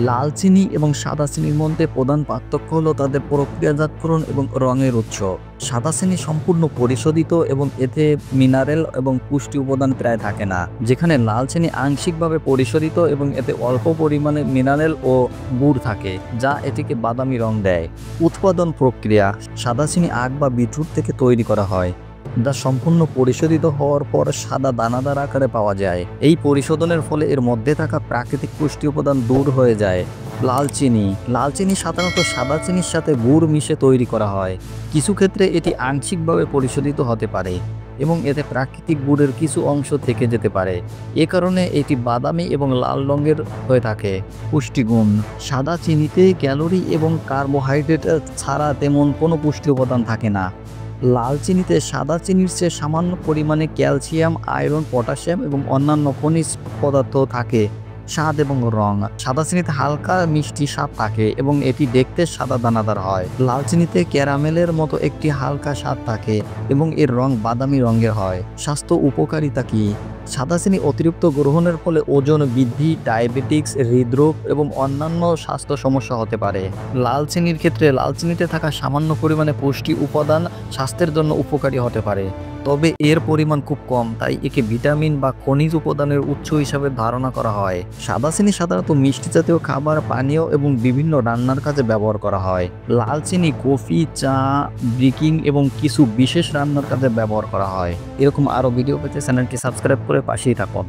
লাল চিনি এবং সাদা চিনির মধ্যে প্রধান পার্থক্য হলো তাদের প্রক্রিয়াজাতকরণ এবং রঙের উৎস। সাদা চিনি সম্পূর্ণ পরিশোধিত এবং এতে মিনারেল এবং পুষ্টি উপাদান প্রায় থাকে না, যেখানে লাল চিনি আংশিকভাবে পরিশোধিত এবং এতে অল্প পরিমাণে মিনারেল ও গুড় থাকে, যা এটিকে বাদামি রং দেয়। উৎপাদন প্রক্রিয়া: সাদা চিনি আখ বা বিটরুট থেকে তৈরি করা হয়, যা সম্পূর্ণ পরিশোধিত হওয়ার পর সাদা দানাদার আকারে পাওয়া যায়। এই পরিশোধনের ফলে এর মধ্যে থাকা প্রাকৃতিক পুষ্টি উপাদান দূর হয়ে যায়। লাল চিনি সাধারণত সাদা চিনির সাথে গুড় মিশে তৈরি করা হয়। কিছু ক্ষেত্রে এটি আংশিকভাবে পরিশোধিত হতে পারে এবং এতে প্রাকৃতিক গুড়ের কিছু অংশ থেকে যেতে পারে। এ কারণে এটি বাদামি এবং লাল রঙের হয়ে থাকে। পুষ্টিগুণ: সাদা চিনিতে ক্যালোরি এবং কার্বোহাইড্রেট ছাড়া তেমন কোনো পুষ্টি উপাদান থাকে না। লাল চিনিতে সাদা চিনির চেয়ে সামান্য পরিমাণে ক্যালসিয়াম, আয়রন, পটাশিয়াম এবং অন্যান্য খনিজ পদার্থ থাকে। স্বাদ এবং রং: সাদা চিনিতে হালকা মিষ্টি স্বাদ থাকে এবং এটি দেখতে সাদা দানাদার হয়। লাল চিনিতে ক্যারামেলের মতো একটি হালকা স্বাদ থাকে এবং এর রং বাদামি রঙের হয়। স্বাস্থ্য উপকারিতা কি? সাদা চিনি অতিরিক্ত গ্রহণের ফলে ওজন বৃদ্ধি, ডায়াবেটিক্স, হৃদরোগ এবং অন্যান্য স্বাস্থ্য সমস্যা হতে পারে। লাল চিনির ক্ষেত্রে লাল চিনিতে থাকা সামান্য পরিমাণে পুষ্টি উপাদান স্বাস্থ্যের জন্য উপকারী হতে পারে, তবে এর পরিমাণ খুব কম, তাই একে ভিটামিন বা খনিজ উপাদানের উৎস হিসাবে ধারণা করা হয়। সাদা চিনি সাধারণত মিষ্টি জাতীয় খাবার, পানীয় এবং বিভিন্ন রান্নার কাজে ব্যবহার করা হয়। লাল চিনি কফি, চা, বেকিং এবং কিছু বিশেষ রান্নার কাজে ব্যবহার করা হয়। এরকম আরও ভিডিও পেতে চ্যানেলটি সাবস্ক্রাইব করে পাশেই থাকুন।